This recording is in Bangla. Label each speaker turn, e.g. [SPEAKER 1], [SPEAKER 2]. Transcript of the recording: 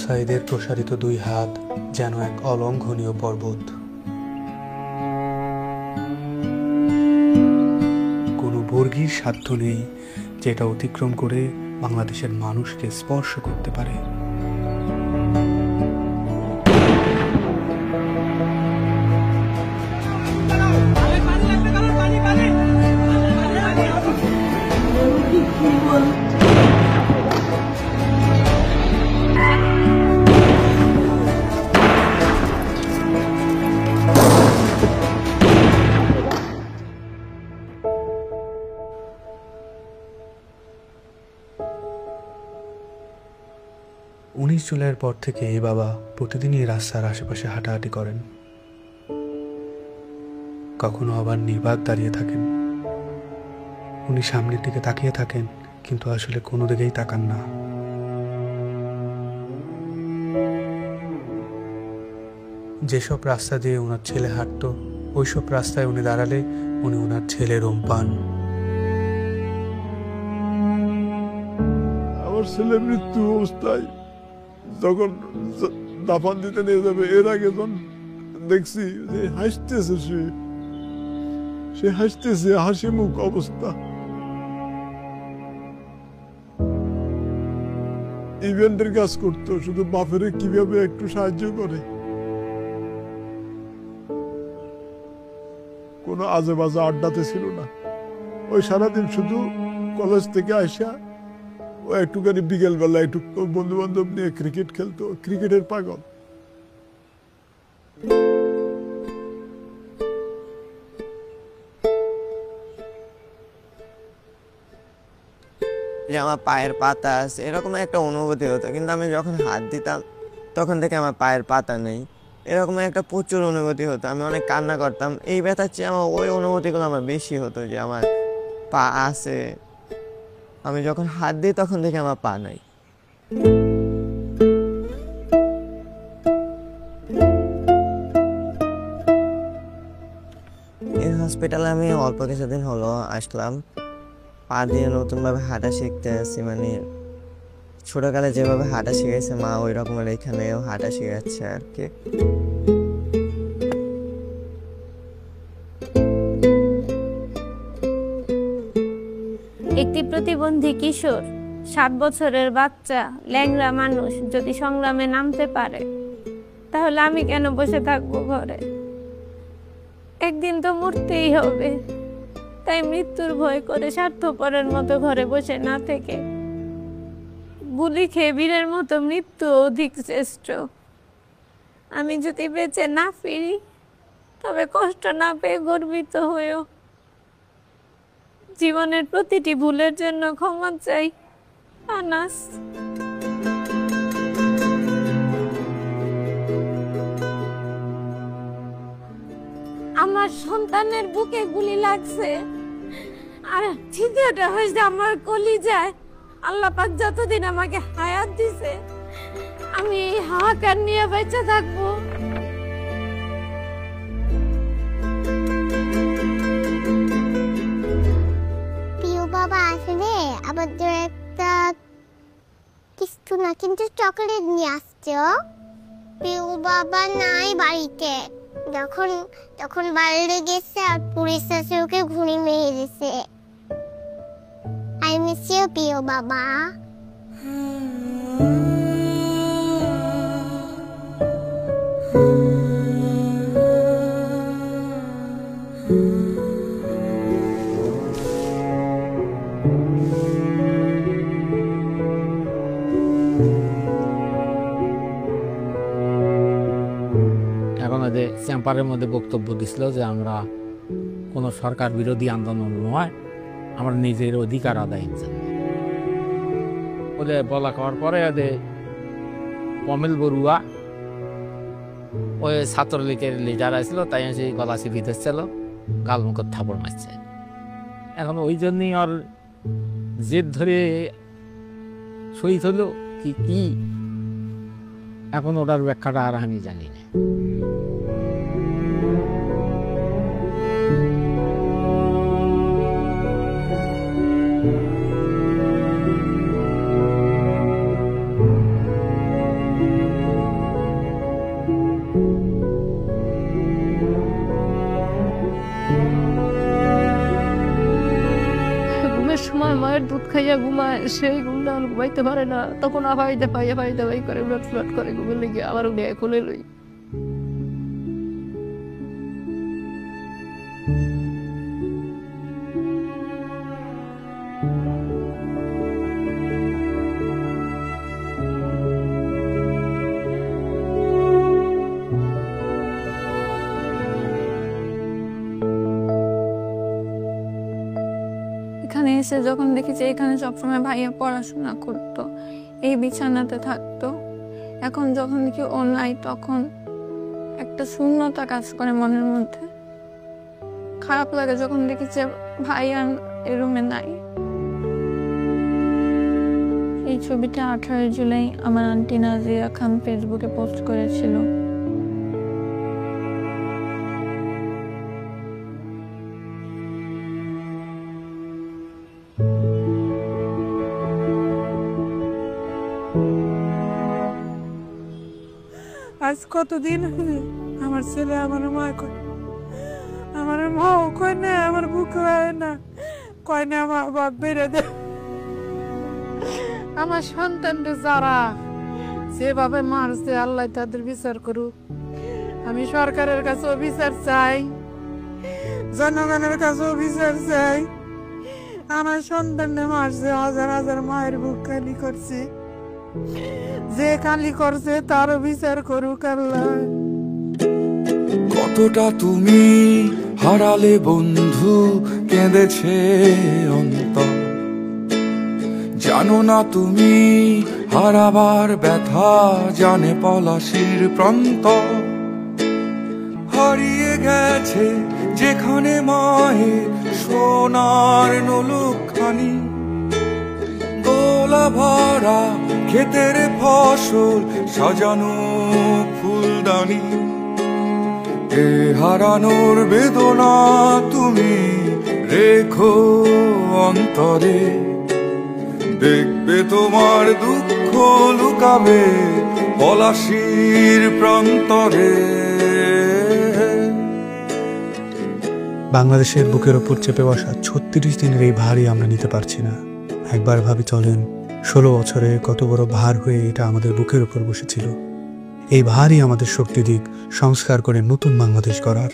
[SPEAKER 1] সাইদের প্রসারিত দুই হাত যেন এক অলঙ্ঘনীয় পর্বত। কোনো বর্গীর সাধ্য নেই যেটা অতিক্রম করে বাংলাদেশের মানুষকে স্পর্শ করতে পারে। জুলাইয়ের পর থেকে এই বাবা প্রতিদিনই রাস্তার আশেপাশে হাঁটাহাঁটি করেন। কখনো আবার নির্বাক দাঁড়িয়ে থাকেন। উনি সামনের দিকে তাকিয়ে থাকেন, কিন্তু আসলে কোনো দিকেই তাকান না। যেসব রাস্তা দিয়ে ওনার ছেলে হাঁটত, ওইসব রাস্তায় উনি দাঁড়ালে উনি ওনার ছেলের রুম পান।
[SPEAKER 2] আমার ছেলে মৃত্যু অবস্থায় যখন দাফন দিতে নিয়ে যাবে, এর আগে যখন দেখছি যে হাসতেছে, সে হাসতেছে, হাসি মুখ অবস্থা। ইভেন্টের কাজ করতো, শুধু বাপের কিভাবে একটু সাহায্য করে, কোনো আজে বাজে আড্ডাতে ছিল না। ওই সারাদিন শুধু কলেজ থেকে আসা ও একটুখানি বিকেল বেলা একটু বন্ধু বান্ধব নিয়ে ক্রিকেট খেলতো, ক্রিকেটের পাগল।
[SPEAKER 3] যে আমার পায়ের পাতা আছে এরকম একটা অনুভূতি হতো, কিন্তু আমি যখন হাত দিতাম তখন থেকে আমার পায়ের পাতা নেই, এরকম একটা প্রচুর অনুভূতি হতো। আমি অনেক কান্না করতাম। এই ব্যথার চেয়ে আমার ওই অনুভূতিগুলো আমার বেশি হতো, যে আমার পা আছে, আমি যখন হাত দিই তখন থেকে আমার পা নাই। এই হসপিটালে আমি অল্প কিছুদিন হলো আসলাম। পা দিয়ে নতুনভাবে হাঁটা শিখতে আসছি, মানে ছোটকালে যেভাবে হাঁটা শিখেছে মা, ওই রকমের এখানেও হাঁটা শিখাচ্ছে আর কি।
[SPEAKER 4] একটি প্রতিবন্ধী কিশোর, 7 বছরের বাচ্চা, ল্যাংড়া মানুষ যদি সংগ্রামে নামতে পারে, তাহলে আমি কেন বসে থাকবো ঘরে? একদিন তো মরতেই হবে, তাই মৃত্যুর ভয় করে স্বার্থপরের মতো ঘরে বসে না থেকে গুলি খেয়ে বীরের মতো মৃত্যু অধিক শ্রেষ্ঠ। আমি যদি বেঁচে না ফিরি, তবে কষ্ট না পেয়ে গর্বিত হয়েও জীবনের প্রতিটি ভুলের জন্য ক্ষমা চাই। আনাস। আমার সন্তানের বুকে গুলি লাগছে, আর ছিদ্রটা হয়েছে আমার কলিজায়। আল্লাহ পাক যতদিন আমাকে হায়াত দিছে, আমি এই হাহাকার নিয়ে বেঁচে থাকবো।
[SPEAKER 5] প্রিয় বাবা আসলে আমাদের একটা কিছু না, কিন্তু চকলেট নিয়ে আসছে। প্রিয় বাবা নাই বাড়িতে, যখন বাইরে গেছে আর পুলিশ এসে ওকে ঘুরে মেরে দিছে। আই মিস ইউ প্রিয় বাবা।
[SPEAKER 6] এখন যে চেম্বারের মধ্যে বক্তব্য দিছিল যে আমরা কোনো সরকার বিরোধী আন্দোলন নয়, আমরা নিজের অধিকার আদায়ের জন্য বলে বলা করার পরে কমিল বড়ুয়া ওই ছাত্রলীগের লিডার আসছিল, তাই সেই গলা চিপি ধরছিল, গালমুখত থাপড় মারছে। এখন ওই জন্যই ওর জেদ ধরে শহীদ হলো কি এখন ওটার ব্যাখ্যাটা আর আমি জানি না।
[SPEAKER 4] ঘুমায়, মায়ের দুধ খাইয়া ঘুমায়, সেই ঘুমটা ঘুমাইতে পারে না, তখন আফাইতে পাইয়া পাইতে পাই করে ব্লট ফ্লট করে ঘুমের লেগে আবার উঠে খুলে লই। এখানে এসে যখন দেখি যে এখানে সবসময় ভাইয়া পড়াশোনা করতো, এই বিছানাতে থাকতো, এখন যখন দেখি ও নাই তখন একটা শূন্যতা কাজ করে মনের মধ্যে। খারাপ লাগে যখন দেখি যে ভাইয়া এই রুমে নাই। এই ছবিটা 18 জুলাই আমার আন্টি নাজিয়া খান ফেসবুকে পোস্ট করেছিল।
[SPEAKER 7] আজ কতদিন আমার ছেলে আমার মা কয়, আমার মাও কয় না, আমার বুক হয় না, কয় না আমার বাপ বেড়ে দে। আমার সন্তানরা যারা যেভাবে মারছে আল্লাহ তাদের বিচার করুক। আমি সরকারের কাছেও বিচার চাই, জনগণের কাছেও বিচার চাই। আমার সন্তানরা মারছে, হাজার হাজার মায়ের বুক খালি করছে, যে খালি করছে তারও বিচার করুক আল্লাহ।
[SPEAKER 8] কতটা তুমি হারালে বন্ধু, কেঁদেছে অন্তর, জানো না তুমি হারাবার ব্যথা, জানে পলাশির প্রান্ত। হারিয়ে গেছে যেখানে মায়ের সোনার নলুকখানি, দোলা ভরা ক্ষেতের ফসল, সাজানো ফুলদানি। এ হারানোর বেদনা তুমি রেখো অন্তরে, দেখবে তোমার দুঃখ লুকাবে পলাশির প্রান্তরে।
[SPEAKER 1] বাংলাদেশের বুকের ওপর চেপে বসা 36 দিনের এই ভারই আমরা নিতে পারছি না। একবার ভাবি চলেন 16 বছরে কত বড় ভার হয়ে এটা আমাদের বুকের উপর বসেছিল। এই ভারই আমাদের শক্তি দিক সংস্কার করে নতুন বাংলাদেশ গড়ার।